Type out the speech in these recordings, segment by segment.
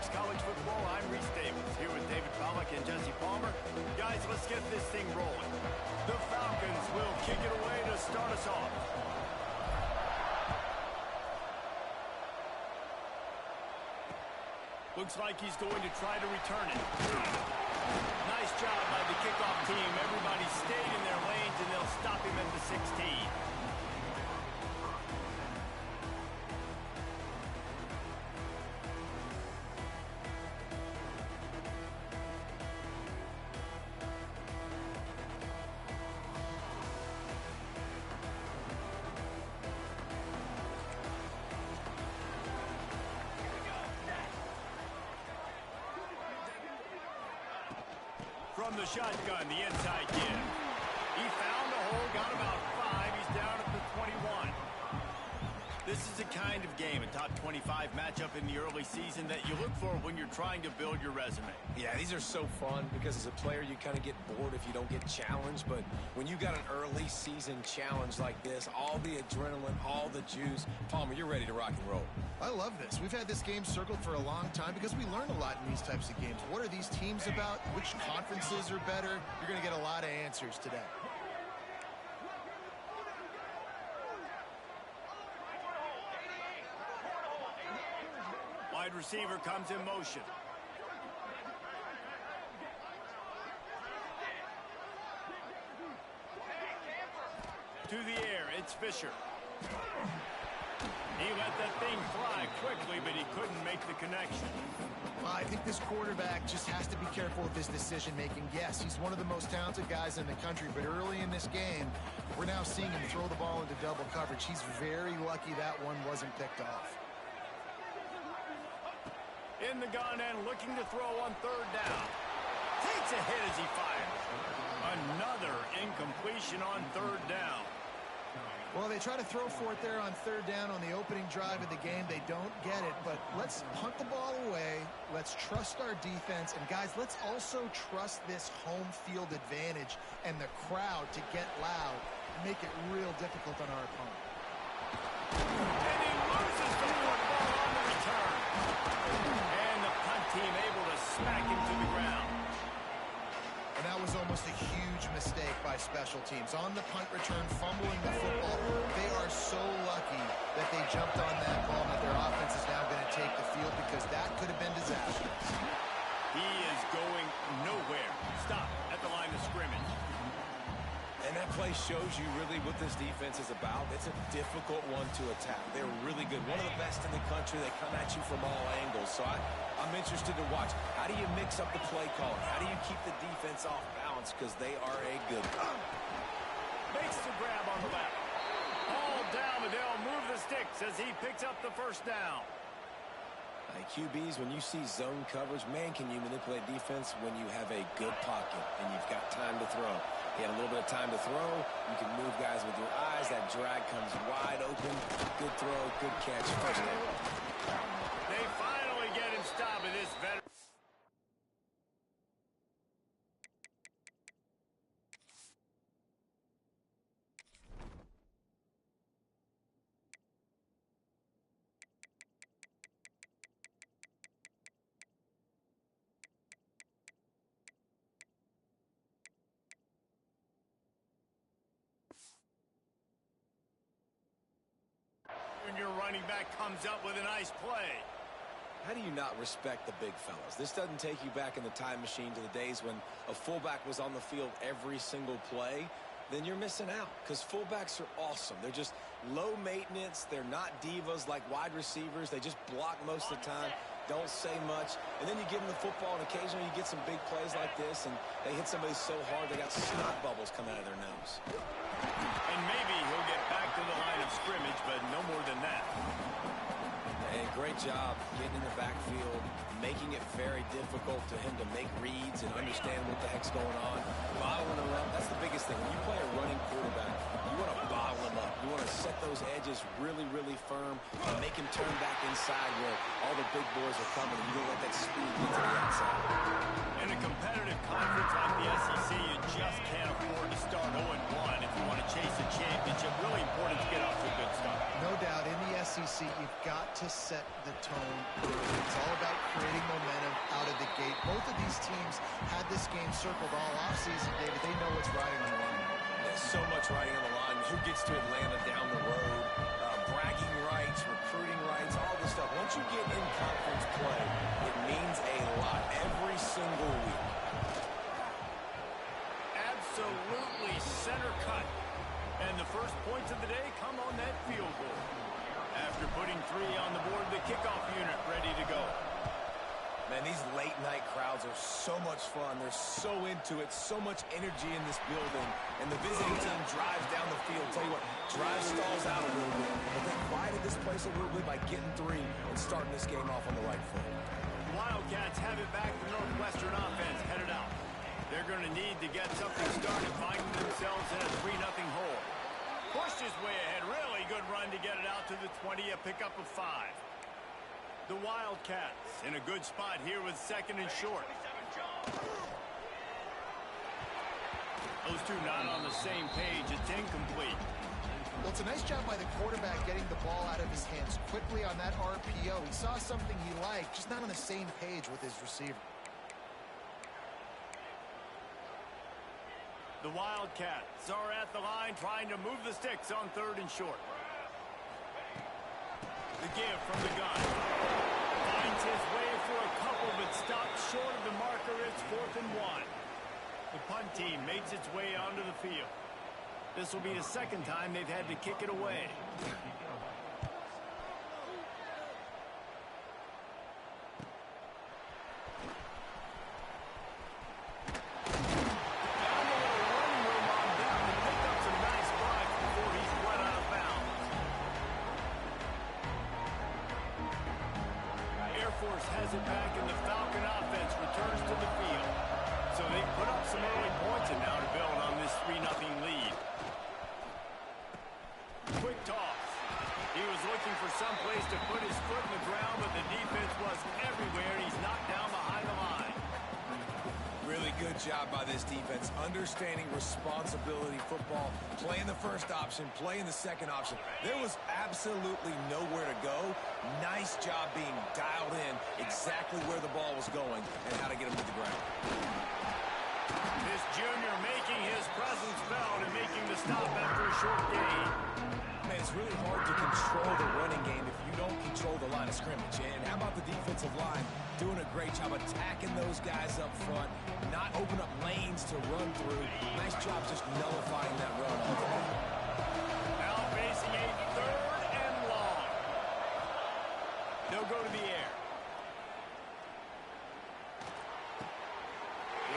Fox College Football. I'm Reese Davis, here with David Pollack and Jesse Palmer. Guys, let's get this thing rolling. The Falcons will kick it away to start us off. Looks like he's going to try to return it. Nice job by the kickoff team. Everybody stayed in their lanes, and they'll stop him at the 16. From the shotgun, the inside give. He found a hole, got about 5. He's down at the 21. This is the kind of game, a top 25 matchup in the early season, that you look for when you're trying to build your resume. Yeah, these are so fun because as a player, you kind of get bored if you don't get challenged. But when you got an early season challenge like this, all the adrenaline, all the juice, Palmer, you're ready to rock and roll. I love this. We've had this game circled for a long time because we learn a lot in these types of games. What are these teams about? Which conferences are better? You're going to get a lot of answers today. Wide receiver comes in motion. To the air, it's Fisher. He let that thing fly quickly, but he couldn't make the connection. I think this quarterback just has to be careful with his decision-making. Yes, he's one of the most talented guys in the country, but early in this game, we're now seeing him throw the ball into double coverage. He's very lucky that one wasn't picked off. In the gun and looking to throw on third down. Takes a hit as he fires. Another incompletion on third down. Well, they try to throw for it there on third down on the opening drive of the game. They don't get it, but let's punt the ball away. Let's trust our defense. And, guys, let's also trust this home field advantage and the crowd to get loud and make it real difficult on our opponent. And he loses the football on the return. And the punt team able to smack him to the ground. And that was almost a huge mistake by special teams. On the punt return, fumbling the football. They are so lucky that they jumped on that ball, and that their offense is now going to take the field, because that could have been disastrous. He is going nowhere. Stop at the line of scrimmage. And that play shows you really what this defense is about. It's a difficult one to attack. They're really good. One of the best in the country. They come at you from all angles. So I'm interested to watch. How do you mix up the play calling? How do you keep the defense off balance? Because they are a good one. Makes the grab on the left. All down, but they'll move the sticks as he picks up the first down. QBs, when you see zone coverage, man, can you manipulate defense when you have a good pocket and you've got time to throw. He had a little bit of time to throw. You can move guys with your eyes. That drag comes wide open. Good throw, good catch, first down. They finally get him stopped at this veteran. Your running back comes up with a nice play. How do you not respect the big fellas? This doesn't take you back in the time machine to the days when a fullback was on the field every single play. Then you're missing out, because fullbacks are awesome. They're just low maintenance. They're not divas like wide receivers. They just block most of the time, don't say much. And then you give them the football, and occasionally you get some big plays like this, and they hit somebody so hard they got snot bubbles coming out of their nose. And maybe he'll get back to the line of scrimmage, but no more than that. And great job getting in the backfield, making it very difficult to him to make reads and understand what the heck's going on. Bottling him up, that's the biggest thing. When you play a running quarterback, you want to bottle him up. You want to set those edges really, really firm and make him turn back inside where all the big boys are coming. You don't let that speed get to the outside. In a competitive conference like the SEC, you just can't afford to start 0-1 if you want to chase a championship. Really important to get off to a good start. No doubt, in the SEC, you've got to set the tone early. It's all about creating momentum out of the gate. Both of these teams had this game circled all offseason, David. They know what's riding on the line. There's so much riding on the line. Who gets to Atlanta down the road? Bragging rights, recruiting rights, all this stuff. Once you get in conference play, it means a lot every single week. Absolutely center cut. And the first points of the day come on that field goal. After putting 3 on the board, the kickoff unit ready to go. Man, these late-night crowds are so much fun. They're so into it, so much energy in this building. And the visiting team drives down the field. Tell you what, drive stalls out a little bit. But they quieted this place a little bit by getting 3 and starting this game off on the right foot. The Wildcats have it back. The Northwestern offense headed out. They're going to need to get something started, finding themselves in a 3-0 hole. Pushed his way ahead. Really good run to get it out to the 20, a pickup of 5. The Wildcats in a good spot here with 2nd and short. Those two not on the same page. It's incomplete. Well, it's a nice job by the quarterback getting the ball out of his hands quickly on that RPO. He saw something he liked, just not on the same page with his receiver. The Wildcats are at the line trying to move the sticks on 3rd and short. The give from the gun. Finds his way for a couple, but stops short of the marker. It's 4th and 1. The punt team makes its way onto the field. This will be the 2nd time they've had to kick it away. Has it back, and the Falcon offense returns to the field. So they put up some early points and now to build on this 3-0 lead. Quick toss. He was looking for some place to put his foot in the ground, but the defense was everywhere. He's knocked down behind the line. Really good job by this defense, understanding responsibility football, playing the first option, playing the second option. There was absolutely nowhere to go. Nice job being dialed in exactly where the ball was going and how to get him to the ground. This junior making his presence felt and making the stop after a short gain. Man, it's really hard to control the running game if you don't control the line of scrimmage. And how about the defensive line doing a great job attacking those guys up front, not open up lanes to run through. Nice job just nullifying that run altogether. Now facing a 3rd and long. They'll go to the air.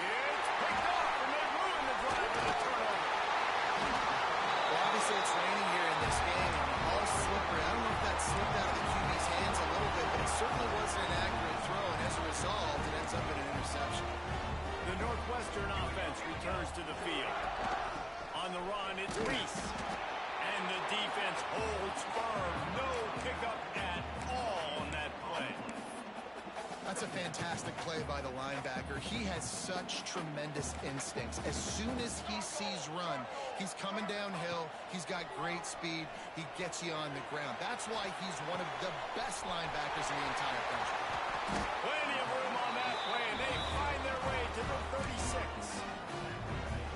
It's picked off, and they ruin the drive with a turnover. Well, obviously it's raining here in this game, and the ball's slippery. I don't know if that slipped out of the QB's hands a little bit, but it certainly wasn't an accurate throw, and as a result, it ends up in an interception. The Northwestern offense returns to the field. On the run, it's Reese. And the defense holds firm. No pickup at all on that play. That's a fantastic play by the linebacker. He has such tremendous instincts. As soon as he sees run, he's coming downhill. He's got great speed. He gets you on the ground. That's why he's one of the best linebackers in the entire country. Plenty of room on that play, and they find their way to the 36.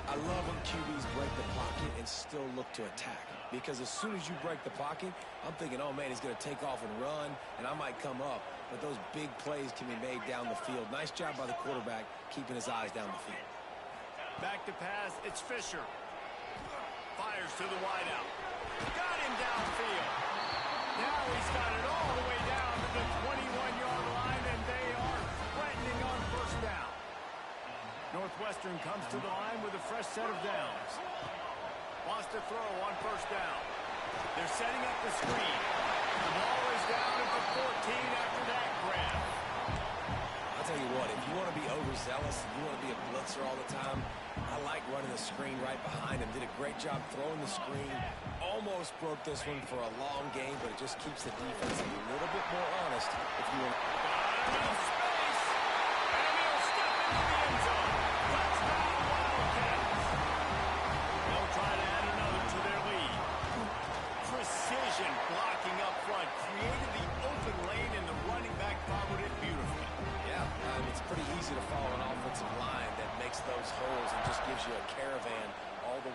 I love when QBs break the pocket and still look to attack. Because as soon as you break the pocket, I'm thinking, oh, man, he's going to take off and run, and I might come up. But those big plays can be made down the field. Nice job by the quarterback keeping his eyes down the field. Back to pass, it's Fisher. Fires to the wideout. Got him downfield. Now he's got it all the way down to the 21-yard line, and they are threatening on 1st down. Northwestern comes to the line with a fresh set of downs. Wants to throw on 1st down. They're setting up the screen. The ball is down at the 14 after that grab. I'll tell you what, if you want to be overzealous and you want to be a blitzer all the time, I like running the screen right behind him. Did a great job throwing the screen. Almost broke this one for a long game, but it just keeps the defense a little bit more honest if you want to. Got space, and he'll step into the end zone. Touchdown, Wildcats. They'll try to add another to their lead. Precision blocking up front created the open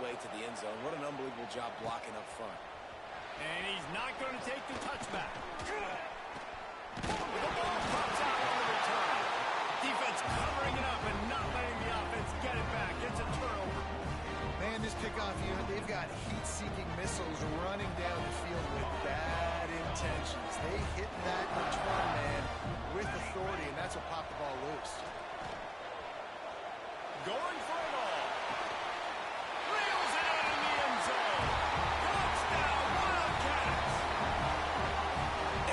way to the end zone. What an unbelievable job blocking up front. And he's not going to take the touchback. The ball pops out on the return. Defense covering it up and not letting the offense get it back. It's a turnover. Man, this kickoff unit, they've got heat-seeking missiles running down the field with bad intentions. They hit that return man with authority, and that's what popped the ball loose. Going for it all. Reels it out in the end zone. Touchdown, Wildcats.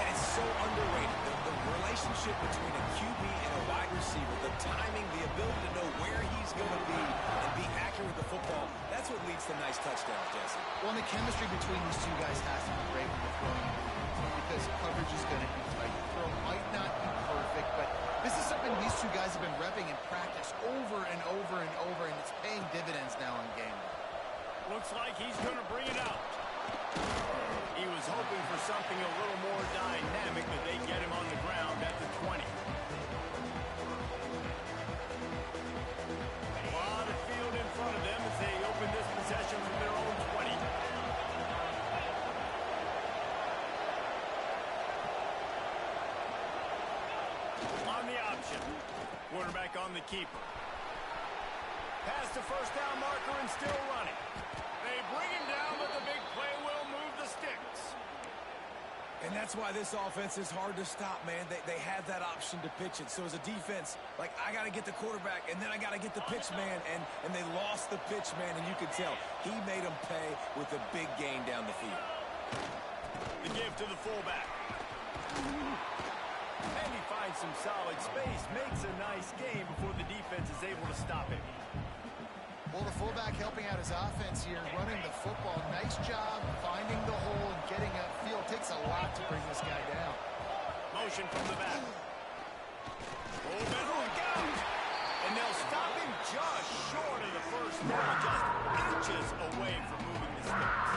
And it's so underrated. The relationship between a QB and a wide receiver, the timing, the ability to know where he's going to be and be accurate with the football, that's what leads to nice touchdowns, Jesse. Well, and the chemistry between these two guys has to be great when they're throwing because coverage is going to be tight. The throw might not be perfect, but this is something these two guys have been repping in practice over and over and over, and it's paying dividends now in game. Looks like he's going to bring it out. He was hoping for something a little more dynamic, but they get him on the ground at the 20. A lot of field in front of them as they open this possession from their own 20. On the option. Quarterback on the keeper. Past the first down marker and still running. They bring him down, but the big play will move the sticks. And that's why this offense is hard to stop, man. They have that option to pitch it. So as a defense, like, I got to get the quarterback, and then I got to get the pitch man, and they lost the pitch man, and you could tell. He made them pay with a big gain down the field. The give to the fullback. And he finds some solid space, makes a nice game before the defense is able to stop him. Well, the fullback helping out his offense here, running the football. Nice job finding the hole and getting upfield. Takes a lot to bring this guy down. Motion from the back. Oh, better look out. And they'll stop him just short of the first down, just inches away from moving the sticks.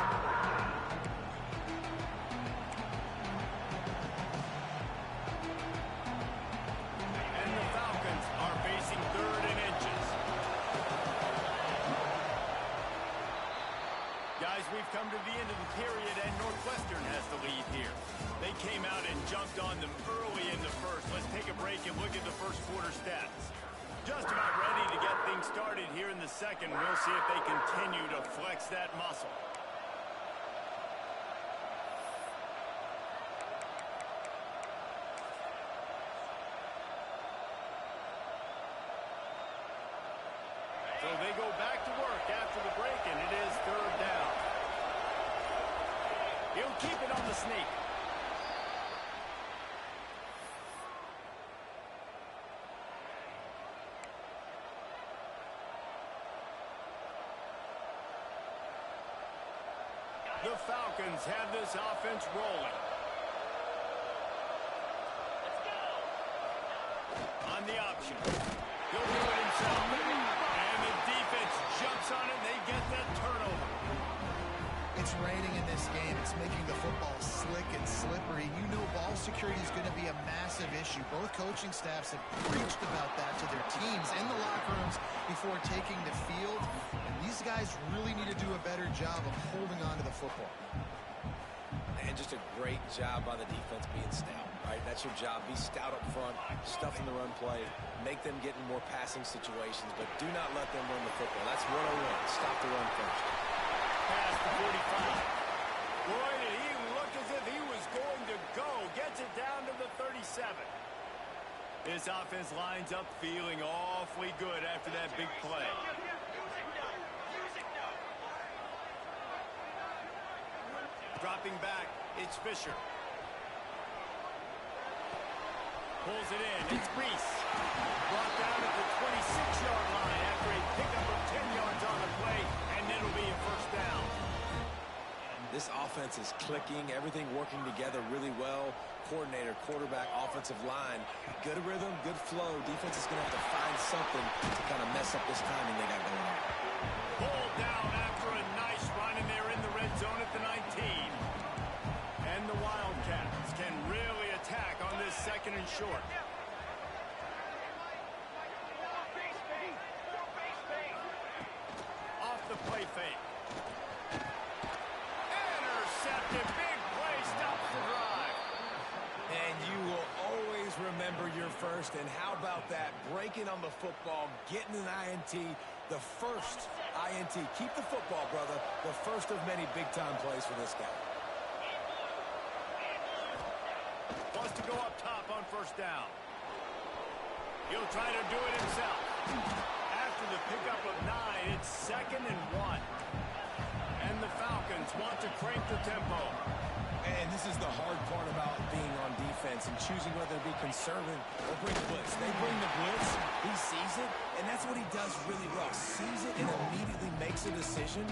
And the Falcons are facing third and inches. Guys, we've come to the end of the period, and Northwestern has the lead here. They came out and jumped on them early in the first. Let's take a break and look at the first quarter stats. Just about ready to get things started here in the second. We'll see if they continue to flex that muscle. So they go back to work after the break, and it is third down. He'll keep it on the sneak. The Falcons have this offense rolling. Let's go. On the option. He'll do it himself. And the defense jumps on it, and they get that turnover. It's raining in this game. It's making the football slick and slippery. You know ball security is going to be a massive issue. Both coaching staffs have preached about that to their teams in the locker rooms before taking the field. And these guys really need to do a better job of holding on to the football. And just a great job by the defense being stout, right? That's your job. Be stout up front, stuff in the run play, make them get in more passing situations, but do not let them run the football. That's 101. Stop the run first. Past the 45. Boy, did he look as if he was going to go. Gets it down to the 37. This offense lines up feeling awfully good after that big play. Dropping back, it's Fisher. Pulls it in, it's Reese. Brought down at the 26-yard line after a pickup of 10 yards on the play, and it'll be a first down. This offense is clicking, everything working together really well. Coordinator, quarterback, offensive line. Good rhythm, good flow. Defense is going to have to find something to kind of mess up this timing they got going on. Pulled down after a nice run, and they're in the red zone at the 19. And the Wildcats can really attack on this second and short. Off the play fake. Intercepted. Big play. Stops the drive. And you will always remember your first. And how about that? Breaking on the football, getting an INT, the first INT. Keep the football, brother. The first of many big-time plays for this guy. Wants to go up top on first down. He'll try to do it himself. After the pickup of 9, it's 2nd and 1. And the Falcons want to crank the tempo. And this is the hard part about being on defense and choosing whether to be conservative or bring the blitz. They bring the blitz, he sees it, and that's what he does really well. Sees it and immediately makes a decision,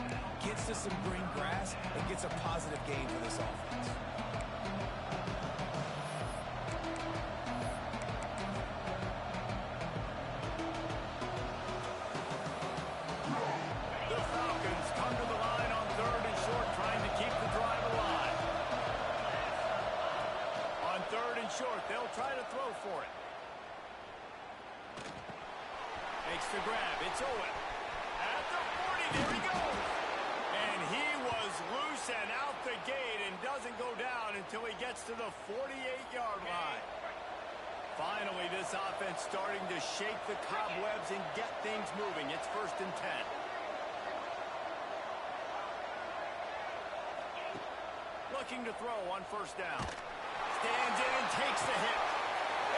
gets to some green grass, and gets a positive gain for this offense. The Falcons come to the line on 3rd and short, trying to keep the drive alive. On 3rd and short, they'll try to throw for it. Makes the grab. It's Owen. At the 40, there he goes. And he was loose and out the gate and doesn't go down until he gets to the 48-yard line. Finally, this offense starting to shake the cobwebs and get things moving. It's 1st and 10. Looking to throw on first down. Stands in and takes the hit.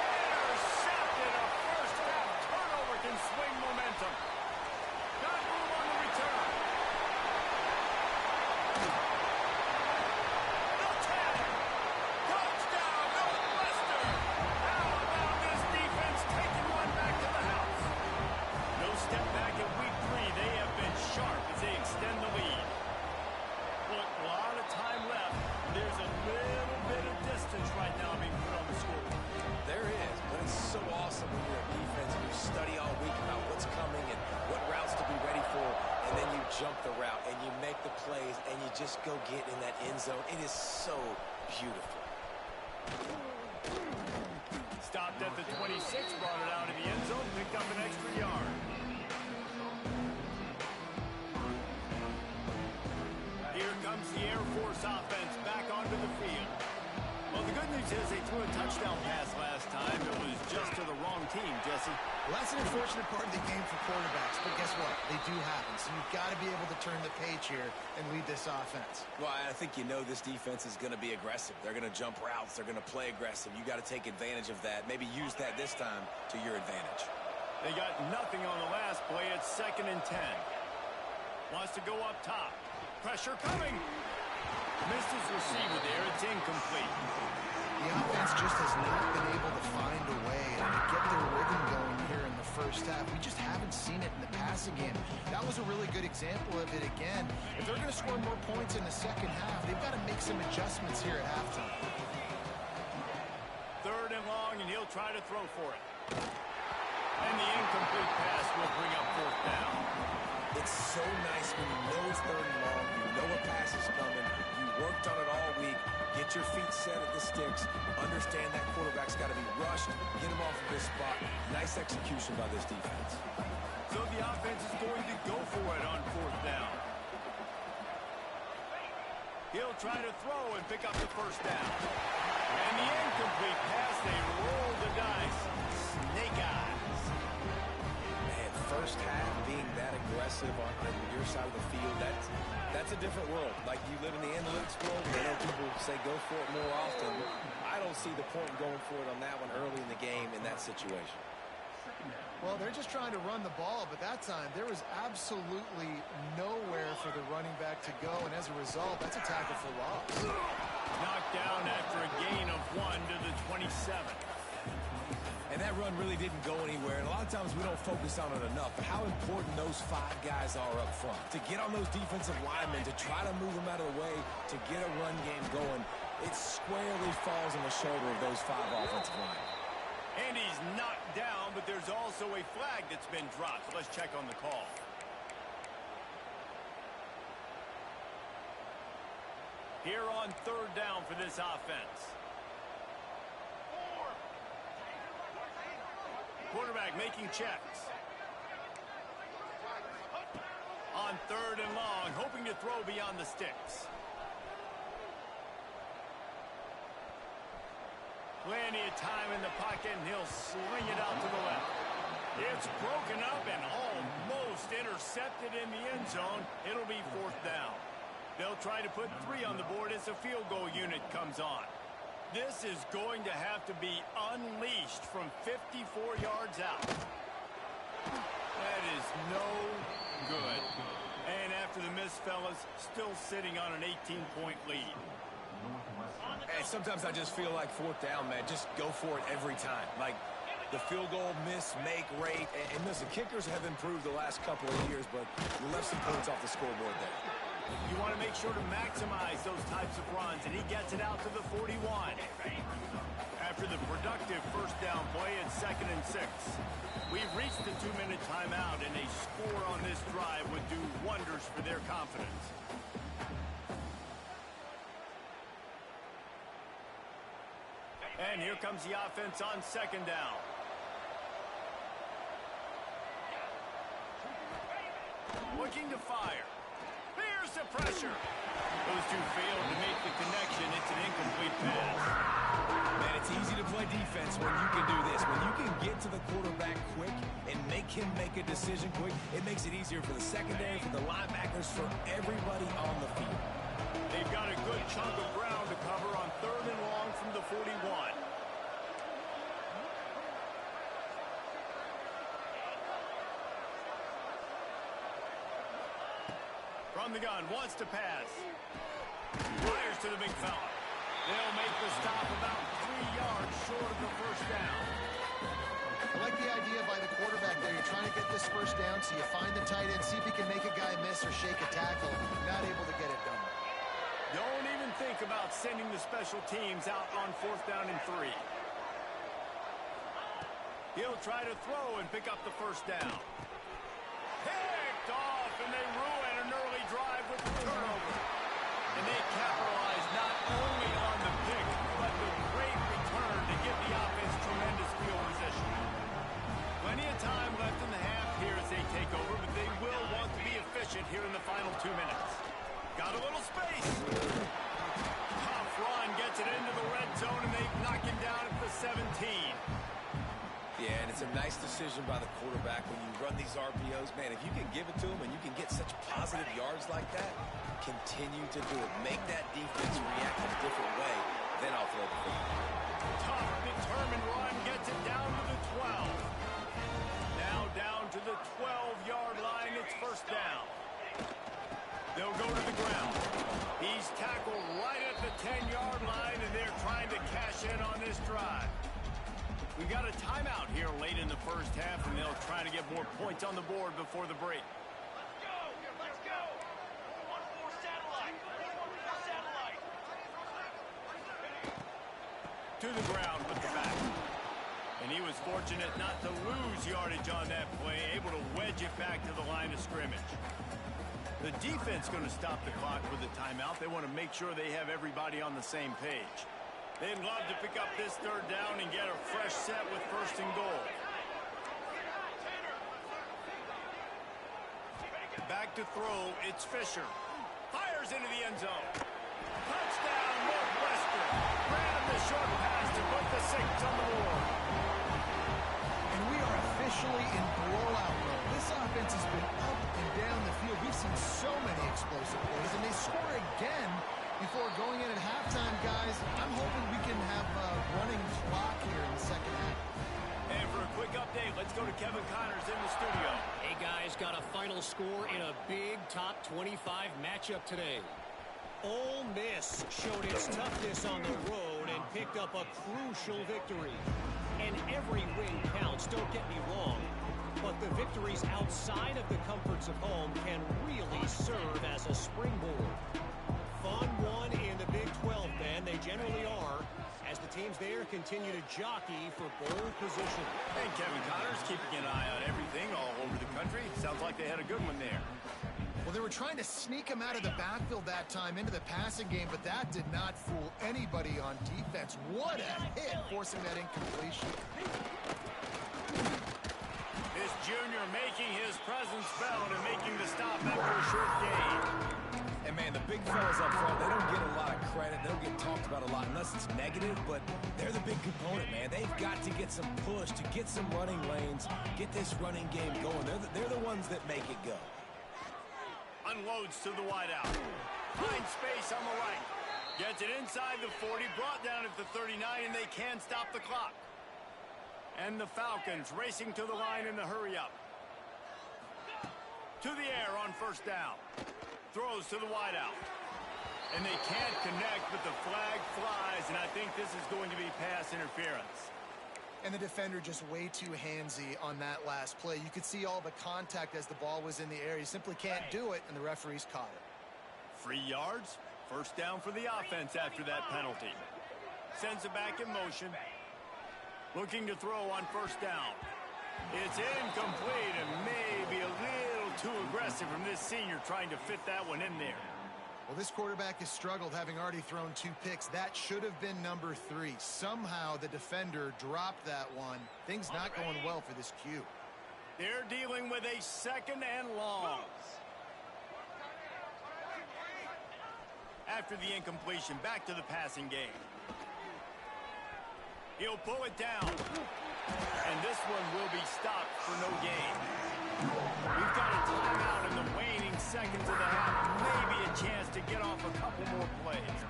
Intercepted. A first half turnover can swing momentum. Got room on the return. The 10. Touchdown, Northwestern. How about this defense taking one back to the house? No step back in week 3. They have been sharp as they extend the lead. Look, a lot of time left. There's a little bit of distance right now being put on the scoreboard. There is, but it's so awesome when you're a defense and you study all week about what's coming and what routes to be ready for, and then you jump the route and you make the plays and you just go get in that end zone. It is so beautiful. Stopped at the 26, brought it out of the end zone, picked up an extra yard. Here comes the Air Force offense back onto the field. Well, the good news is they threw a touchdown pass last time. It was just to the wrong team, Jesse. Well, that's an unfortunate part of the game for quarterbacks, but guess what? They do happen, so you've got to be able to turn the page here and lead this offense. Well, I think you know this defense is going to be aggressive. They're going to jump routes. They're going to play aggressive. You got to take advantage of that. Maybe use that this time to your advantage. They got nothing on the last play. It's 2nd and 10. Wants to go up top. Pressure coming. Missed his receiver there. It's incomplete. The offense just has not been able to find a way to get their rhythm going here in the first half. We just haven't seen it in the passing game. That was a really good example of it again. If they're going to score more points in the second half, they've got to make some adjustments here at halftime. 3rd and long, and he'll try to throw for it. And the incomplete pass will bring up 4th down. It's so nice when you know it's 3rd and long, you know a pass is coming, you worked on it all week, get your feet set at the sticks, understand that quarterback's got to be rushed, get him off of this spot. Nice execution by this defense. So the offense is going to go for it on 4th down. He'll try to throw and pick up the first down. And the incomplete pass, they roll the dice. Snake eyes. Man, first half being that aggressive on your side of the field, that's a different world. Like, you live in the analytics world, and I know people say go for it more often. I don't see the point in going for it on that one early in the game in that situation. Well, they're just trying to run the ball, but that time there was absolutely nowhere for the running back to go, and as a result, that's a tackle for loss. Knocked down after a gain of 1 to the 27. And that run really didn't go anywhere, and a lot of times we don't focus on it enough, but how important those 5 guys are up front. To get on those defensive linemen, to try to move them out of the way, to get a run game going, it squarely falls on the shoulder of those 5 offensive linemen. And he's knocked down, but there's also a flag that's been dropped. So let's check on the call. Here on 3rd down for this offense. Quarterback making checks. On 3rd and long, hoping to throw beyond the sticks. Plenty of time in the pocket, and he'll sling it out to the left. It's broken up and almost intercepted in the end zone. It'll be 4th down. They'll try to put 3 on the board as the field goal unit comes on. This is going to have to be unleashed from 54 yards out. That is no good. And after the miss, fellas, still sitting on an 18-point lead. And sometimes I just feel like 4th down, man. Just go for it every time. Like the field goal miss, make rate. And listen, kickers have improved the last couple of years, but you left some points off the scoreboard there. You want to make sure to maximize those types of runs, and he gets it out to the 41. After the productive 1st down play, it's 2nd and 6. We've reached the 2-minute timeout, and a score on this drive would do wonders for their confidence. And here comes the offense on 2nd down. Looking to fire. Here's the pressure. Those two failed to make the connection. It's an incomplete pass. Man, it's easy to play defense when you can do this. When you can get to the quarterback quick and make him make a decision quick, it makes it easier for the secondary, for the linebackers, for everybody on the field. They've got a good chunk of ground to cover on 3rd and long from the 41. From the gun, wants to pass. Fires to the big fella. They'll make the stop about 3 yards short of the 1st down. I like the idea by the quarterback there. You're trying to get this 1st down, so you find the tight end, see if he can make a guy miss or shake a tackle. Not able to get it done. Don't even think about sending the special teams out on 4th down and 3. He'll try to throw and pick up the 1st down. Picked off, and they ruin an early drive with the turnover. And they capitalize not only on the pick, but the great return to give the offense tremendous field position. Plenty of time left in the half here as they take over, but they will want to be efficient here in the final 2 minutes. Got a little space. Tough run gets it into the red zone, and they knock him down at the 17. Yeah, and it's a nice decision by the quarterback when you run these RPOs. Man, if you can give it to him and you can get such positive yards like that, continue to do it. Make that defense react in a different way, then I'll throw the football. Tough, determined run gets it down to the 12. Now down to the 12-yard line. It's 1st down. They'll go to the ground. He's tackled right at the 10-yard line, and they're trying to cash in on this drive. We got a timeout here late in the 1st half, and they'll try to get more points on the board before the break. Let's go! One more satellite! To the ground with the back. And he was fortunate not to lose yardage on that play, able to wedge it back to the line of scrimmage. The defense going to stop the clock with a timeout. They want to make sure they have everybody on the same page. They'd love to pick up this 3rd down and get a fresh set with 1st and goal. Back to throw, it's Fisher. Fires into the end zone. Touchdown, Northwestern. Grab the short pass to put the 6 on the board. And we are officially in blowout mode. This offense has been up and down the field. We've seen so many explosive plays, and they score again before going in at halftime, guys. I'm hoping we can have a running clock here in the 2nd half. And for a quick update, let's go to Kevin Connors in the studio. Hey, guys, got a final score in a big top 25 matchup today. Ole Miss showed its toughness on the road and picked up a crucial victory. And every win counts, don't get me wrong. But the victories outside of the comforts of home can really serve as a springboard. Fun one in the Big 12, man. They generally are, as the teams there continue to jockey for bowl position. And Kevin Connors keeping an eye on everything all over the country. Sounds like they had a good one there. Well, they were trying to sneak him out of the backfield that time into the passing game, but that did not fool anybody on defense. What a hit, forcing that incompletion. This junior may making his presence felt and making the stop after a short gain. And, man, the big fellas up front, they don't get a lot of credit. They don't get talked about a lot unless it's negative, but they're the big component, man. They've got to get some push, to get some running lanes, get this running game going. They're the ones that make it go. Unloads to the wideout. Finds space on the right. Gets it inside the 40, brought down at the 39, and they can stop the clock. And the Falcons racing to the line in the hurry-up. To the air on first down. Throws to the wideout. And they can't connect, but the flag flies, and I think this is going to be pass interference. And the defender just way too handsy on that last play. You could see all the contact as the ball was in the air. He simply can't do it, and the referees caught it. 3 yards, first down for the offense after that penalty. Sends it back in motion. Looking to throw on first down. It's incomplete and maybe a little too aggressive from this senior trying to fit that one in there. Well, this quarterback has struggled, having already thrown 2 picks. That should have been number 3. Somehow the defender dropped that one. Things not going well for this Q. They're dealing with a second and long. After the incompletion, back to the passing game. He'll pull it down. And this one will be stopped for no gain. We've got a timeout in the waning seconds of the half. Maybe a chance to get off a couple more plays.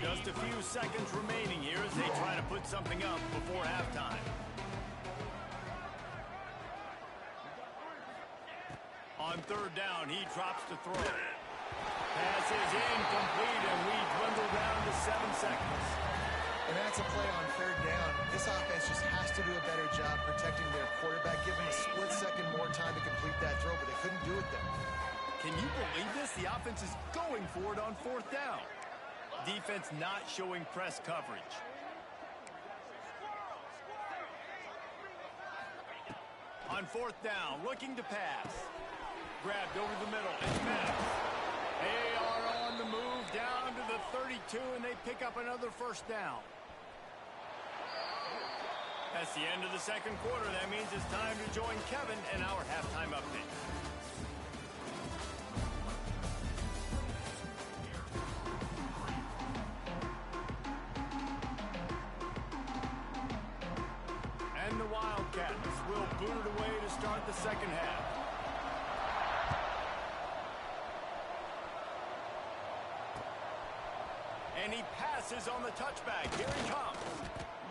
Just a few seconds remaining here as they try to put something up before halftime. On third down, he drops to throw. Pass is incomplete, and we dwindle down to 7 seconds. And that's a play on third down. This offense just has to do a better job protecting their quarterback. Give them a split second more time to complete that throw, but they couldn't do it then. Can you believe this? The offense is going for it on fourth down. Defense not showing press coverage. On fourth down, looking to pass. Grabbed over the middle and met. They are on the move down to the 32, and they pick up another first down. That's the end of the second quarter. That means it's time to join Kevin in our halftime update. And the Wildcats will boot it away to start the second half. And he passes on the touchback. Here he comes.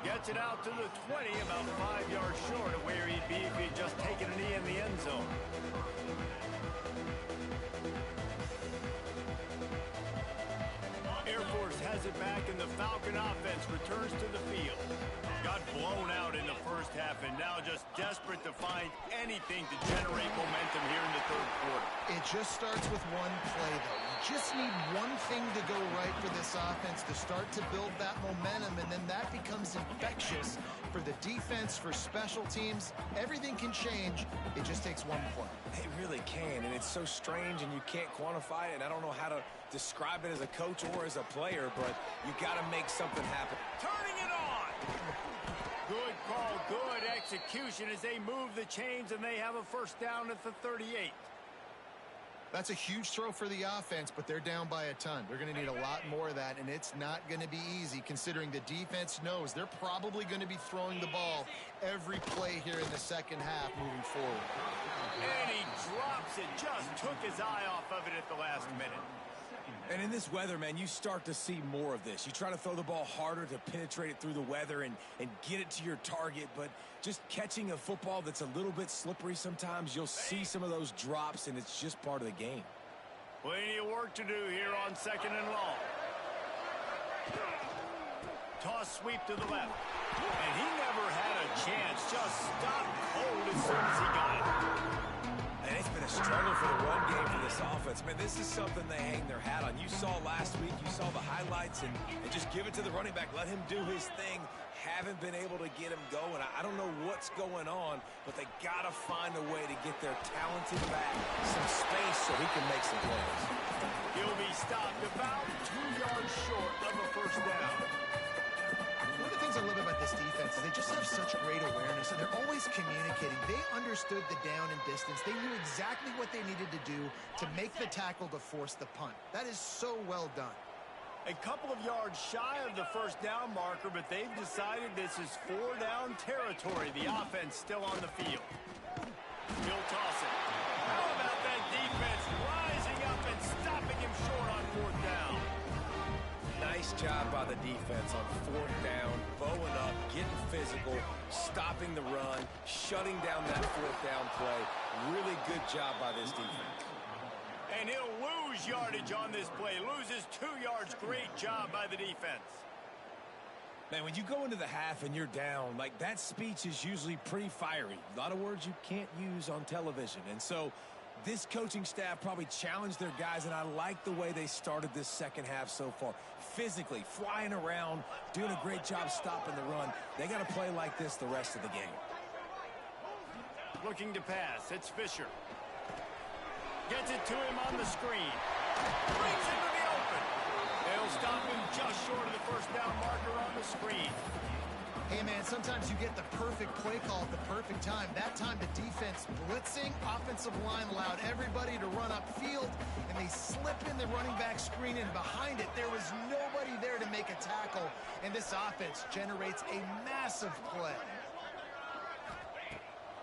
Gets it out to the 20, about 5 yards short of where he'd be if he'd just taken a knee in the end zone. Air Force has it back, and the Falcon offense returns to the field. Got blown out in the first half, and now just desperate to find anything to generate momentum here in the third quarter. It just starts with one play, though. You just need one thing to go right for this offense to start to build that momentum, and then that becomes infectious for the defense, for special teams. Everything can change. It just takes one play. It really can, and it's so strange, and you can't quantify it, and I don't know how to describe it as a coach or as a player, but you got to make something happen. Turning it on! Good call, good execution as they move the chains, and they have a first down at the 38. That's a huge throw for the offense, but they're down by a ton. They're going to need a lot more of that, and it's not going to be easy considering the defense knows they're probably going to be throwing the ball every play here in the second half moving forward. And he drops it, just took his eye off of it at the last minute. And in this weather, man, you start to see more of this. You try to throw the ball harder to penetrate it through the weather and get it to your target, but just catching a football that's a little bit slippery sometimes, you'll see some of those drops, and it's just part of the game. Plenty of work to do here on second and long. Toss sweep to the left. And he never had a chance, just stopped cold as soon as he got it. And it's been a struggle for the run game for this offense. Man, this is something they hang their hat on. You saw last week, you saw the highlights, and just give it to the running back. Let him do his thing. Haven't been able to get him going. I don't know what's going on, but they got to find a way to get their talented back some space so he can make some plays. He'll be stopped about 2 yards short of a first down. defense is they just have such great awareness, and they're always communicating. They understood the down and distance. They knew exactly what they needed to do to make the tackle to force the punt. That is so well done. A couple of yards shy of the first down marker, but they've decided this is 4-down territory. The offense still on the field. He'll toss it. How about that defense rising up and stopping him short on 4th down? Nice job by the defense on 4th down, bowing up, getting physical, stopping the run, shutting down that 4th down play. Really good job by this defense. And he'll lose yardage on this play. Loses 2 yards. Great job by the defense. Man, when you go into the half and you're down, like, that speech is usually pretty fiery. A lot of words you can't use on television. And so this coaching staff probably challenged their guys, and I like the way they started this second half so far. Physically, flying around, doing a great job stopping the run. They got to play like this the rest of the game. Looking to pass. It's Fisher. Gets it to him on the screen. Brings it to the open. They'll stop him just short of the first down marker on the screen. Hey, man, sometimes you get the perfect play call at the perfect time. That time the defense blitzing, offensive line allowed everybody to run upfield, and they slip in the running back screen, and behind it there was nobody there to make a tackle, and this offense generates a massive play.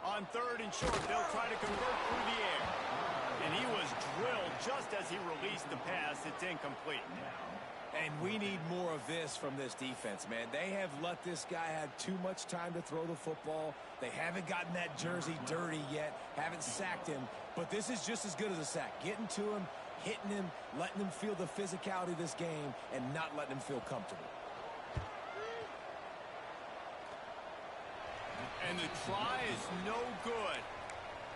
On 3rd and short, they'll try to convert through the air. And he was drilled just as he released the pass. It's incomplete. And we need more of this from this defense, man. They have let this guy have too much time to throw the football. They haven't gotten that jersey dirty yet, haven't sacked him. But this is just as good as a sack. Getting to him, hitting him, letting him feel the physicality of this game, and not letting him feel comfortable. And the try is no good.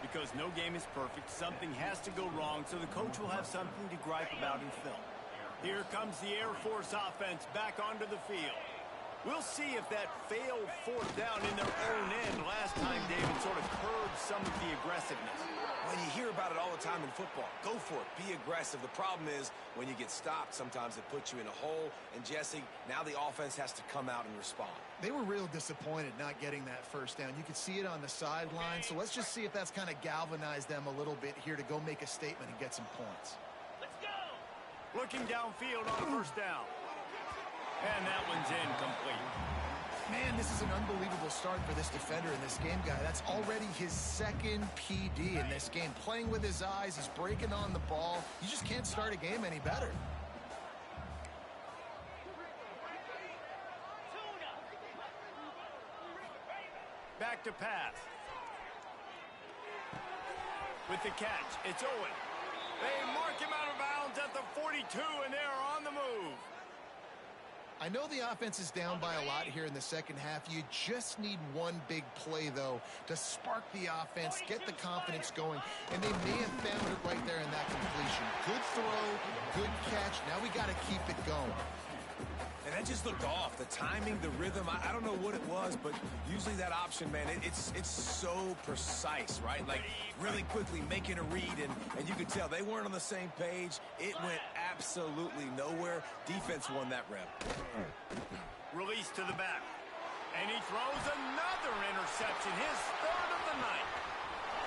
Because no game is perfect, something has to go wrong, so the coach will have something to gripe about in film. Here comes the Air Force offense back onto the field. We'll see if that failed 4th down in their own end last time, David, sort of curbed some of the aggressiveness. When you hear about it all the time in football, go for it, be aggressive. The problem is when you get stopped, sometimes it puts you in a hole. And Jesse, now the offense has to come out and respond. They were real disappointed not getting that first down. You could see it on the sideline, so let's just see if that's kind of galvanized them a little bit here to go make a statement and get some points. Let's go! Looking downfield on 1st down. And that one's incomplete. Man, this is an unbelievable start for this defender in this game, guy. That's already his 2nd PD in this game. Playing with his eyes, he's breaking on the ball. You just can't start a game any better. Back to pass. With the catch, it's Owen. They mark him out of bounds at the 42, and they're on the move. I know the offense is down by a lot here in the second half. You just need one big play, though, to spark the offense, get the confidence going, and they may have found it right there in that completion. Good throw, good catch. Now we got to keep it going. And that just looked off. The timing, the rhythm, I don't know what it was, but usually that option, man, it's so precise, right? Like, really quickly making a read, and you could tell they weren't on the same page. It went absolutely nowhere. Defense won that rep. Release to the back. And he throws another interception, his 3rd of the night.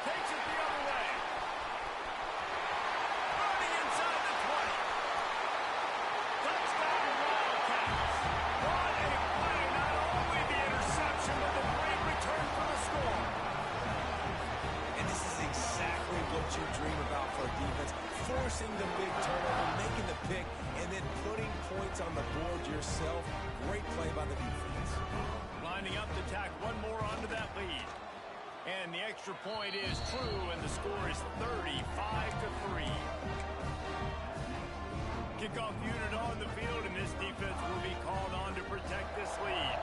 Takes it the other way. Running inside the 20. Touchdown Wildcats. What a play. Not only the interception, but the great return for the score. And this is exactly what you dream about for a defense. Forcing the big turnover, making the pick, and then putting points on the board yourself. Great play by the defense. Lining up to tack one more onto that lead. And the extra point is true, and the score is 35-3. Kickoff unit on the field, and this defense will be called on to protect this lead.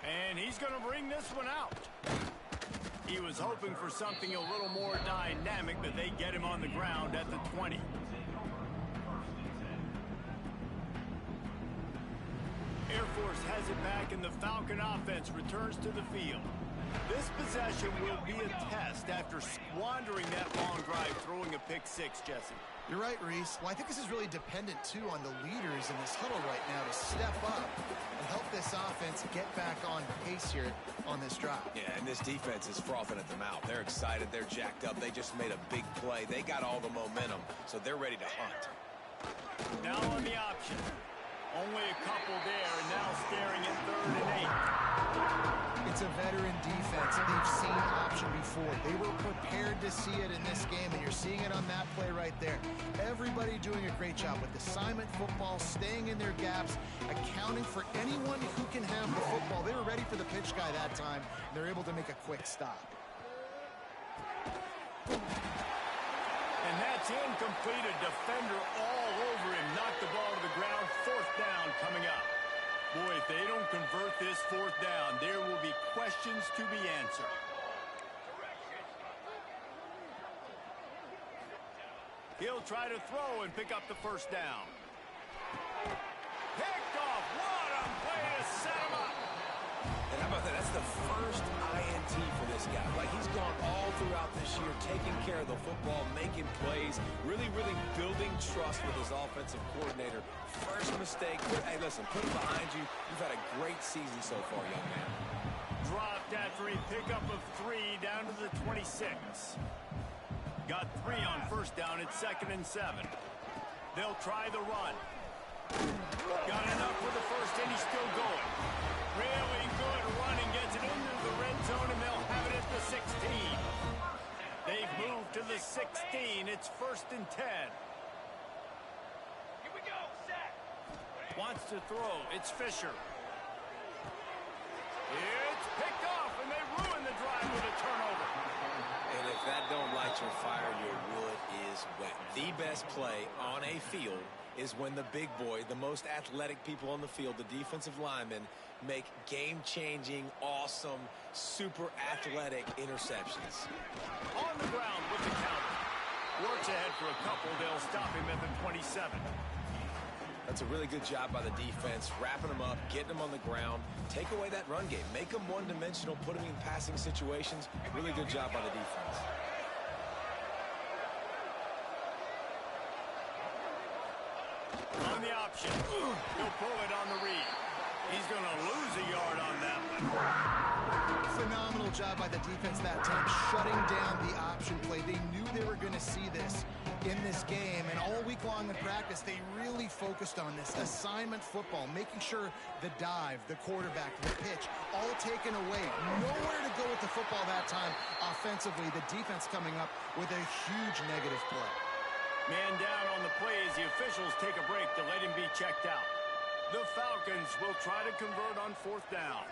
And he's going to bring this one out. He was hoping for something a little more dynamic, but they get him on the ground at the 20. Air Force has it back, and the Falcon offense returns to the field. This possession will be a test after squandering that long drive, throwing a pick six, Jesse. You're right, Reese. Well, I think this is really dependent, too, on the leaders in this huddle right now to step up and help this offense get back on pace here on this drive. Yeah, and this defense is frothing at the mouth. They're excited. They're jacked up. They just made a big play. They got all the momentum, so they're ready to hunt. Now on the option. Only a couple there, and now staring at 3rd and 8. It's a veteran defense. They've seen option before. They were prepared to see it in this game, and you're seeing it on that play right there. Everybody doing a great job with assignment football, staying in their gaps, accounting for anyone who can have the football. They were ready for the pitch guy that time. They're able to make a quick stop. And that's incomplete. A defender all over him. Knocked the ball to the ground. 4th down coming up. Boy, if they don't convert this 4th down, there will be questions to be answered. He'll try to throw and pick up the 1st down. Picked off. What a play to set him up. And how about that? That's the first INT for this guy. Like, he's gone all throughout this year, taking care of the football, making plays, really building trust with his offensive coordinator. First mistake. Hey, listen, put it behind you. You've had a great season so far, young man. Dropped after a pickup of 3 down to the 26. Got 3 on 1st down. It's 2nd and 7. They'll try the run. Got enough for the 1st, and he's still going. Really good running, gets it into the red zone, and they'll have it at the 16. They've moved to the 16. It's 1st and 10. Here we go, set. Wants to throw. It's Fisher. It's picked off, and they ruin the drive with a turnover. And if that don't light your fire, your wood is wet. The best play on a field is when the big boy, the most athletic people on the field, the defensive linemen, make game-changing, awesome, super athletic interceptions. On the ground with the counter. Works ahead for a couple. They'll stop him at the 27. That's a really good job by the defense, wrapping them up, getting them on the ground. Take away that run game. Make them one-dimensional, put them in passing situations. Really good job by the defense. On the option. He'll pull it on the read. He's going to lose a yard on that one. Phenomenal job by the defense that time, shutting down the option play. They knew they were going to see this in this game, and all week long in practice, they really focused on this assignment football, making sure the dive, the quarterback, the pitch, all taken away. Nowhere to go with the football that time offensively. The defense coming up with a huge negative play. Man down on the play as the officials take a break to let him be checked out. The Falcons will try to convert on 4th down.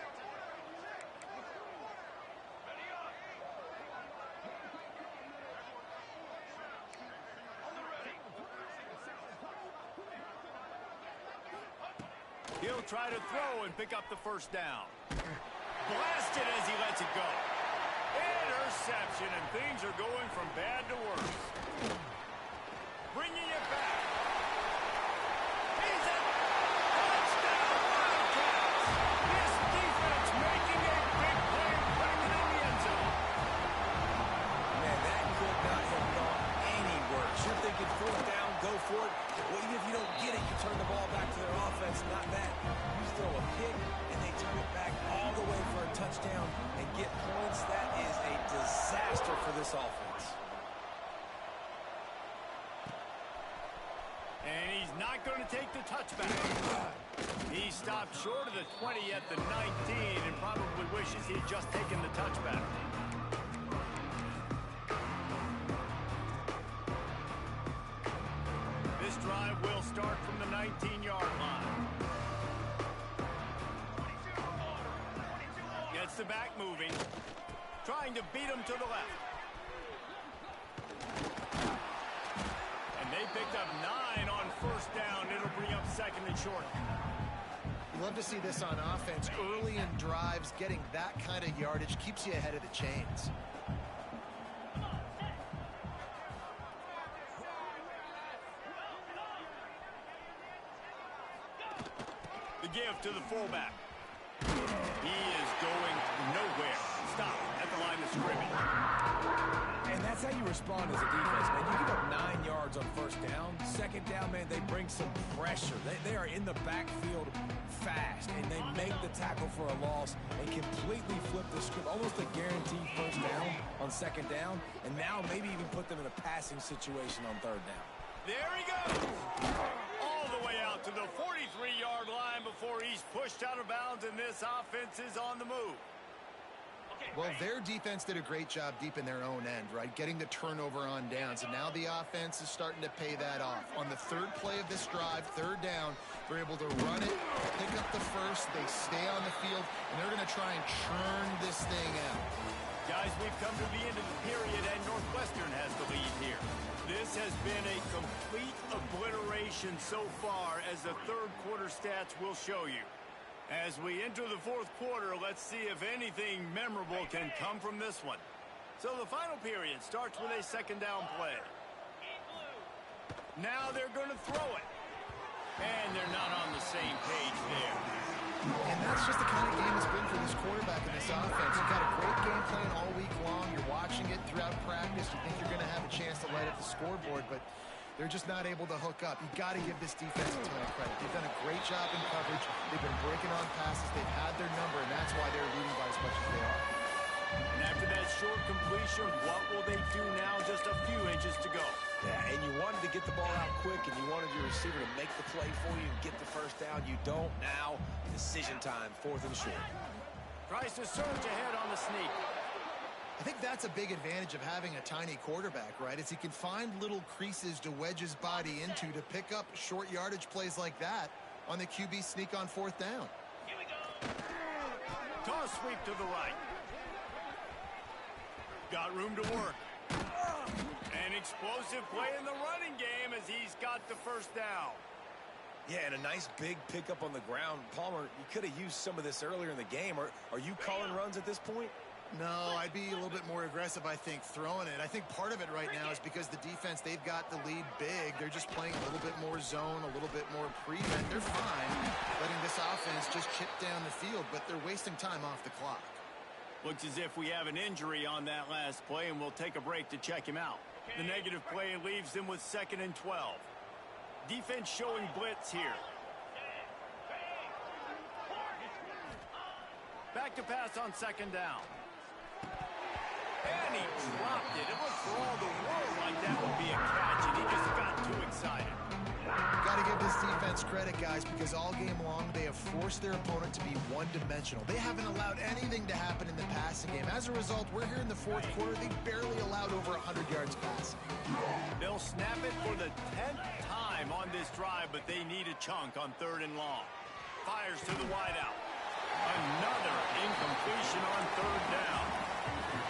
He'll try to throw and pick up the 1st down. Blasted as he lets it go. Interception, and things are going from bad to worse. Bringing it back. He's at touchdown Wildcats. This defense making a big play and putting it in the end zone. Man, that could not have gone any worse. You're thinking 4th down, go for it. Well, even if you don't get it, you turn the ball back to their offense. Not that. You throw a pick, and they turn it back all the way for a touchdown and get points. That is a disaster for this offense. And he's not going to take the touchback. He stopped short of the 20 at the 19 and probably wishes he'd just taken the touchback. This drive will start from the 19-yard line. Gets the back moving. Trying to beat him to the left. And they picked up 9 on 1st down. It'll bring up 2nd and short. You love to see this on offense. Early in drives, getting that kind of yardage keeps you ahead of the chains. The give to the fullback. He is going nowhere. Stop. that's how you respond as a defense, man. You give up 9 yards on first down. Second down, man, they bring some pressure. They are in the backfield fast, and they make the tackle for a loss and completely flip the script. Almost a guaranteed first down on second down, and now maybe even put them in a passing situation on third down. There he goes. All the way out to the 43-yard line before he's pushed out of bounds, and this offense is on the move. Well, their defense did a great job deep in their own end, right? Getting the turnover on downs, and now the offense is starting to pay that off. On the third play of this drive, third down, they're able to run it, pick up the first, they stay on the field, and they're going to try and churn this thing out. Guys, we've come to the end of the period, and Northwestern has the lead here. This has been a complete obliteration so far, as the third quarter stats will show you. As we enter the fourth quarter, let's see if anything memorable can come from this one. So the final period starts with a second down play. Now they're going to throw it. And they're not on the same page there. And that's just the kind of game it's been for this quarterback in this offense. You've got a great game plan all week long. You're watching it throughout practice. You think you're going to have a chance to light up the scoreboard, but they're just not able to hook up. You've got to give this defense a ton of credit. They've done a great job in coverage. They've been breaking on passes. They've had their number, and that's why they're leading by as much as they are. And after that short completion, what will they do now? Just a few inches to go. Yeah, and you wanted to get the ball out quick, and you wanted your receiver to make the play for you and get the first down. You don't now. Decision time, fourth and short. Tries to surge ahead on the sneak. I think that's a big advantage of having a tiny quarterback, right? Is he can find little creases to wedge his body into to pick up short yardage plays like that on the QB sneak on fourth down. Here we go. Toss sweep to the right. Got room to work. An explosive play in the running game as he's got the first down. Yeah, and a nice big pickup on the ground. Palmer, you could have used some of this earlier in the game. Are you calling runs at this point? No, I'd be a little bit more aggressive, I think, throwing it. I think part of it right now is because the defense, they've got the lead big. They're just playing a little bit more zone, a little bit more prevent. They're fine letting this offense just chip down the field, but they're wasting time off the clock. Looks as if we have an injury on that last play, and we'll take a break to check him out. The negative play leaves them with 2nd and 12. Defense showing blitz here. Back to pass on 2nd down. And he dropped it. It looked for all the world like that would be a catch, and he just got too excited. Got to give this defense credit, guys, because all game long they have forced their opponent to be one-dimensional. They haven't allowed anything to happen in the passing game. As a result, we're here in the fourth quarter. They barely allowed over 100 yards passing. They'll snap it for the 10th time on this drive, but they need a chunk on 3rd and long. Fires to the wideout. Another incompletion on 3rd down.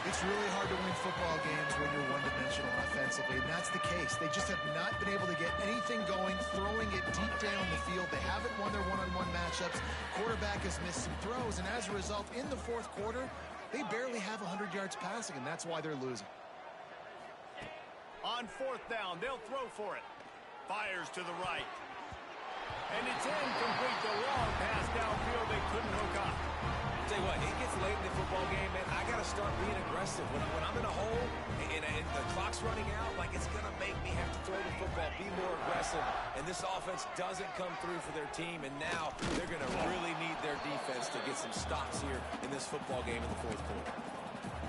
It's really hard to win football games when you're one-dimensional offensively, and that's the case. They just have not been able to get anything going, throwing it deep down the field. They haven't won their one-on-one matchups. Quarterback has missed some throws, and as a result, in the fourth quarter, they barely have 100 yards passing, and that's why they're losing. On 4th down, they'll throw for it. Fires to the right. And it's incomplete. The long pass downfield, they couldn't hook up. Tell you what, it gets late in the football game, man. I got to start being aggressive. When I'm in a hole and the clock's running out, like, it's going to make me have to throw the football, be more aggressive. And this offense doesn't come through for their team, and now they're going to really need their defense to get some stops here in this football game in the fourth quarter.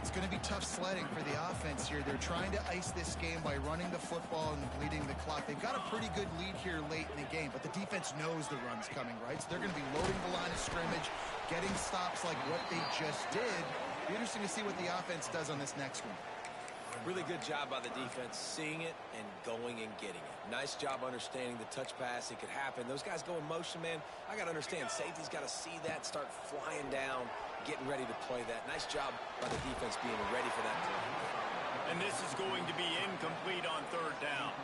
It's going to be tough sledding for the offense here. They're trying to ice this game by running the football and bleeding the clock. They've got a pretty good lead here late in the game, but the defense knows the run's coming, right? So they're going to be loading the line of scrimmage, getting stops like what they just did. Be interesting to see what the offense does on this next one. Really good job by the defense, seeing it and going and getting it. Nice job understanding the touch pass. It could happen. Those guys go in motion, man. I got to understand, safety's got to see that, start flying down, getting ready to play that. Nice job by the defense being ready for that play. And this is going to be incomplete on 3rd down.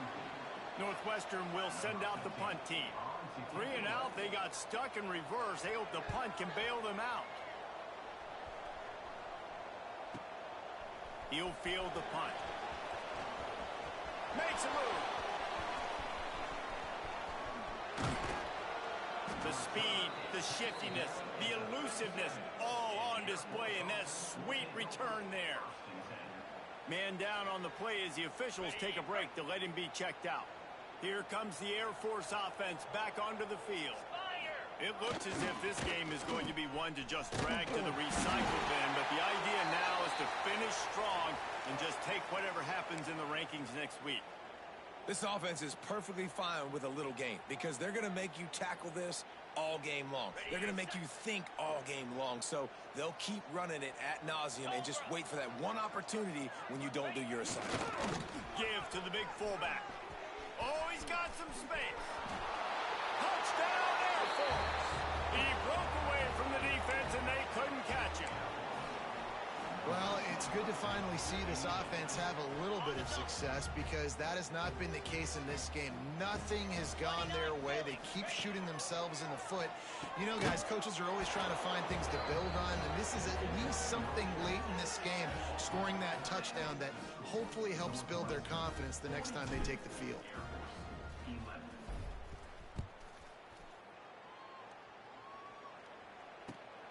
Northwestern will send out the punt team. 3 and out, they got stuck in reverse. They hope the punt can bail them out. He'll field the punt. Makes a move. The speed, the shiftiness, the elusiveness, all on display in that sweet return there. Man down on the play as the officials take a break to let him be checked out. Here comes the Air Force offense back onto the field. It looks as if this game is going to be one to just drag to the recycle bin, but the idea now is to finish strong and just take whatever happens in the rankings next week. This offense is perfectly fine with a little game because they're going to make you tackle this all game long. They're going to make you think all game long, so they'll keep running it ad nauseum and just wait for that one opportunity when you don't do your assignment. Give to the big fullback. Oh, he's got some space. Touchdown, Air Force. He broke away from the defense, and they couldn't catch him. Well, it's good to finally see this offense have a little bit of success because that has not been the case in this game. Nothing has gone their way. They keep shooting themselves in the foot. You know, guys, coaches are always trying to find things to build on, and this is at least something late in this game, scoring that touchdown that hopefully helps build their confidence the next time they take the field.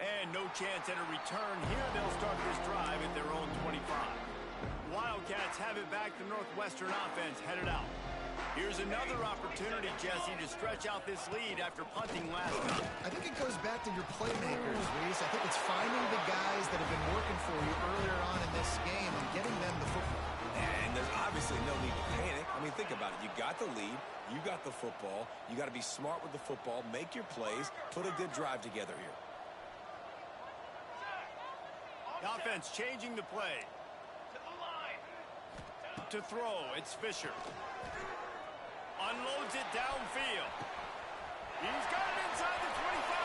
And no chance at a return here. They'll start this drive at their own 25. Wildcats have it back. The Northwestern offense headed out. Here's another opportunity, Jesse, to stretch out this lead after punting last time. I think it goes back to your playmakers, Reese. I think it's finding the guys that have been working for you earlier on in this game and getting them the football. And there's obviously no need to panic. I mean, think about it. You got the lead. You got the football. You got to be smart with the football. Make your plays. Put a good drive together here. The offense changing the play. To the line. To throw, it's Fisher. Unloads it downfield. He's got it inside the 25.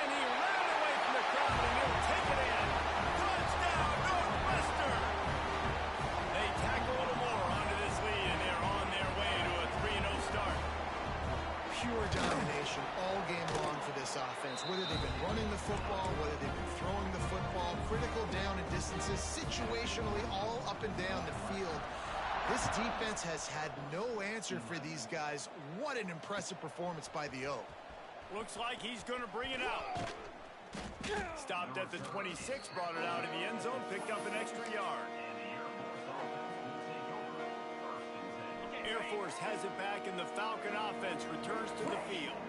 And he ran away from the crowd, and he'll take it in. Touchdown, Northwestern! They tack a little more onto this lead, and they're on their way to a 3-0 start. Pure domination all game long for this offense. Whether they've been running the football, whether they've been throwing the football, critical down and distances, situationally all up and down the field. This defense has had no answer for these guys. What an impressive performance by the O. Looks like he's going to bring it out. Stopped at the 26, brought it out in the end zone, picked up an extra yard. Air Force has it back, and the Falcon offense returns to the field.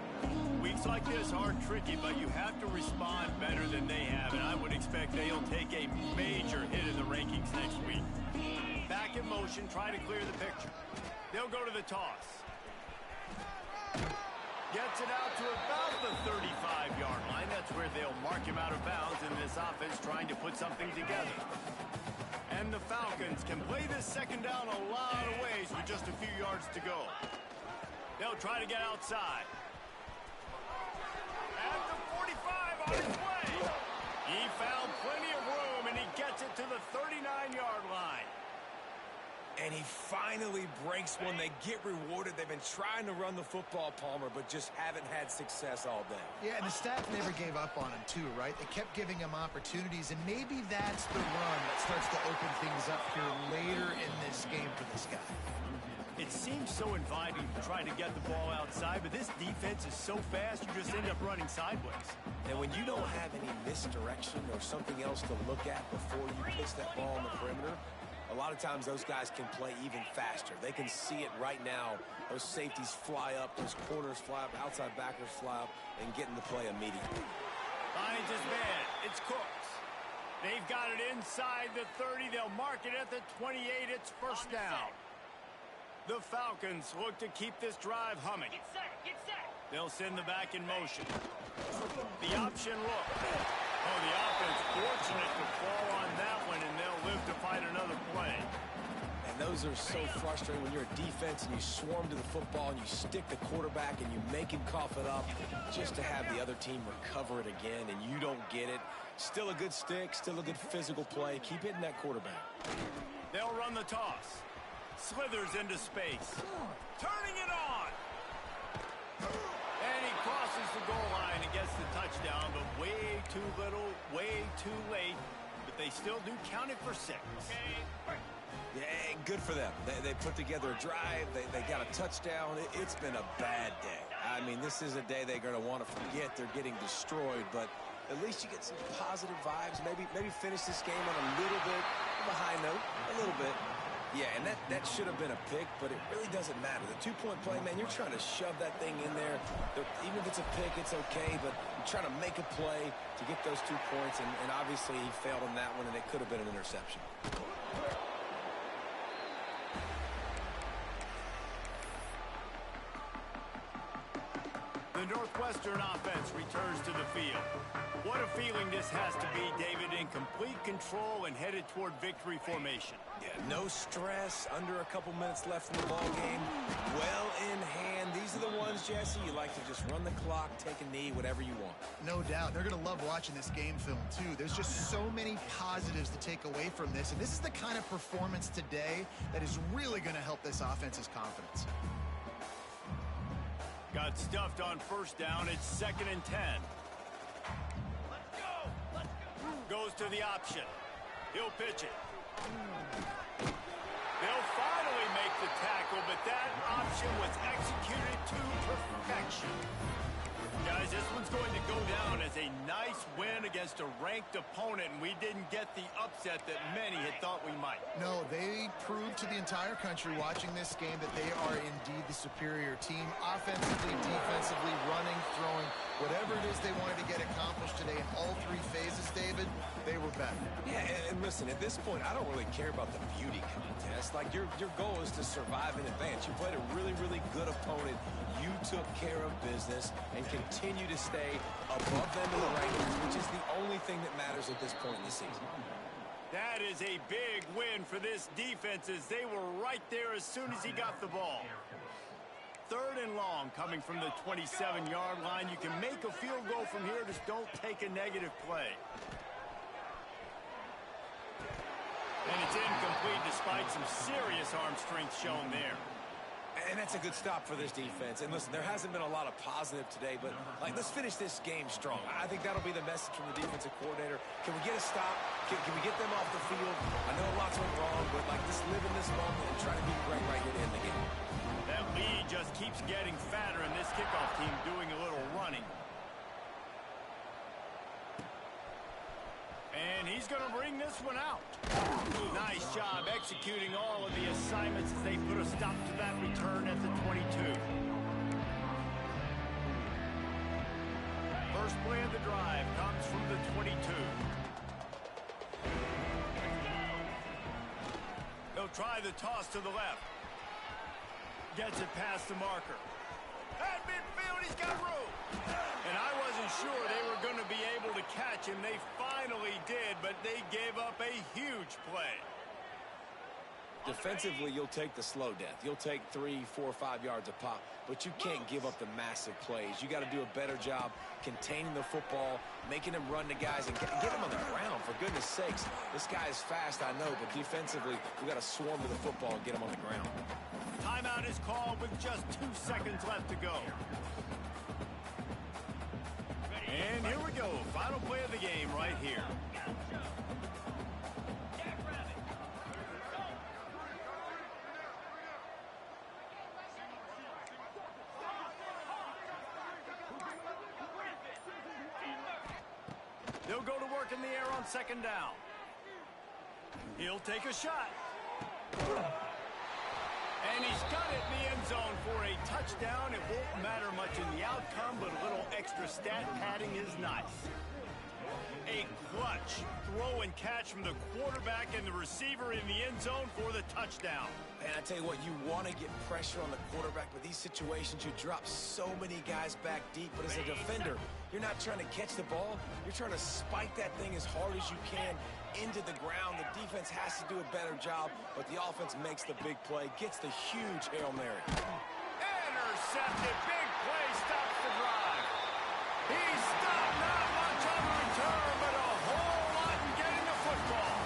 Weeks like this are tricky, but you have to respond better than they have, and I would expect they'll take a major hit in the rankings next week. Back in motion, try to clear the picture. They'll go to the toss. Gets it out to about the 35-yard line. That's where they'll mark him out of bounds in this offense trying to put something together. And the Falcons can play this second down a lot of ways with just a few yards to go. They'll try to get outside. At the 45 on his way. He found plenty of room, and he gets it to the 39-yard line. And he finally breaks one. They get rewarded. They've been trying to run the football, Palmer, but just haven't had success all day. Yeah, and the staff never gave up on him, too, right? They kept giving him opportunities, and maybe that's the run that starts to open things up here later in this game for this guy. It seems so inviting to try to get the ball outside, but this defense is so fast, you just end up running sideways. And when you don't have any misdirection or something else to look at before you pitch that ball on the perimeter, a lot of times those guys can play even faster. They can see it right now. Those safeties fly up, those corners fly up, outside backers fly up, and get in the play immediately. Finds his man. It's Cooks. They've got it inside the 30. They'll mark it at the 28. It's first down. The Falcons look to keep this drive humming. Get set. Get set. They'll send the back in motion. The option look. Oh, the offense fortunate to fall on that one, and they'll live to fight another play. And those are so frustrating when you're a defense and you swarm to the football and you stick the quarterback and you make him cough it up just to have the other team recover it again, and you don't get it. Still a good stick, still a good physical play. Keep hitting that quarterback. They'll run the toss. Slithers into space. Turning it on. And he crosses the goal line and gets the touchdown, but way too little, way too late. But they still do count it for 6. Yeah, good for them. They put together a drive. They got a touchdown. It's been a bad day. I mean, this is a day they're going to want to forget. They're getting destroyed, but at least you get some positive vibes. Maybe finish this game on a little bit of a high note, a little bit. Yeah, and that should have been a pick, but it really doesn't matter. The two-point play, man, you're trying to shove that thing in there. Even if it's a pick, it's okay, but you're trying to make a play to get those 2 points, and obviously he failed on that one, and it could have been an interception. The Northwestern offense returns to the field. What a feeling this has to be, David, in complete control and headed toward victory formation. Yeah, no stress, under a couple minutes left in the ball game. Well in hand. These are the ones, Jesse, you like to just run the clock, take a knee, whatever you want. No doubt. They're going to love watching this game film, too. There's just so many positives to take away from this, and this is the kind of performance today that is really going to help this offense's confidence. Got stuffed on first down. It's 2nd and 10. Let's go! Let's go! Goes to the option. He'll pitch it. They'll finally make the tackle, but that option was executed to perfection. Guys, this one's going to go down as a nice win against a ranked opponent, and we didn't get the upset that many had thought we might. No, they proved to the entire country watching this game that they are indeed the superior team. Offensively, defensively, running, throwing, whatever it is they wanted to get accomplished today in all 3 phases, David, they were better. Yeah, and listen, at this point, I don't really care about the beauty contest. Like, your goal is to survive in advance. You played a really, really good opponent. You took care of business and continue to stay above them in the rankings, which is the only thing that matters at this point in the season. That is a big win for this defense as they were right there as soon as he got the ball. 3rd and long coming from the 27-yard line. You can make a field goal from here, just don't take a negative play. And it's incomplete despite some serious arm strength shown there. And that's a good stop for this defense. And listen, there hasn't been a lot of positive today, but let's finish this game strong. I think that'll be the message from the defensive coordinator. Can we get a stop? Can we get them off the field? I know lots went wrong, but just live in this moment and try to be great right here to end the game. That lead just keeps getting fatter, and this kickoff team doing a little running. And he's going to bring this one out. Nice job executing all of the assignments as they put a stop to that return at the 22. First play of the drive comes from the 22. They'll try the toss to the left. Gets it past the marker. At midfield, he's got room. And I wasn't sure they were going to be able to catch him. They finally did, but they gave up a huge play. Defensively, you'll take the slow death. You'll take 3, 4, 5 yards a pop, but you can't give up the massive plays. You got to do a better job containing the football, making them run to guys, and get them on the ground. For goodness sakes, this guy is fast, I know, but defensively, we got to swarm to the football and get him on the ground. Timeout is called with just 2 seconds left to go. And here we go. Final play of the game right here. They'll go to work in the air on 2nd down. He'll take a shot. And he's got it in the end zone for a touchdown. It won't matter much in the outcome, but a little extra stat padding is nice. A clutch throw and catch from the quarterback and the receiver in the end zone for the touchdown. And I tell you what, you want to get pressure on the quarterback, but these situations, you drop so many guys back deep. But as a defender, you're not trying to catch the ball. You're trying to spike that thing as hard as you can into the ground. The defense has to do a better job, but the offense makes the big play, gets the huge Hail Mary. Intercepted. Big play stops the drive. He stopped not much on the return, but a whole lot in getting the football.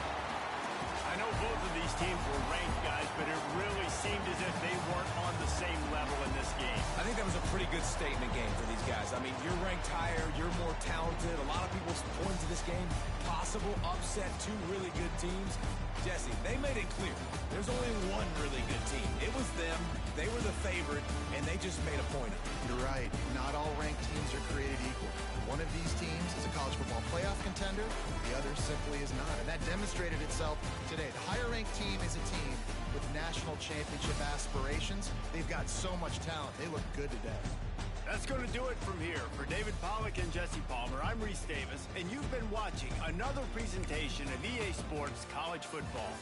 I know both of these teams were ranked, guys, but it really seemed as if they weren't on the same level in this game. I think that was a pretty good statement game for these guys. I mean, you're ranked higher, you're more talented. A lot of people point to this game, possible upset, two really good teams. Jesse, they made it clear. There's only one really good team. It was them. They were the favorite, and they just made a point of it. You're right. Not all ranked teams are created equal. One of these teams is a college football playoff contender. The other simply is not. And that demonstrated itself today. The higher-ranked team is a team with national championship aspirations. They've got so much talent. They look good today. That's going to do it from here. For David Pollack and Jesse Palmer, I'm Reese Davis, and you've been watching another presentation of EA Sports College Football.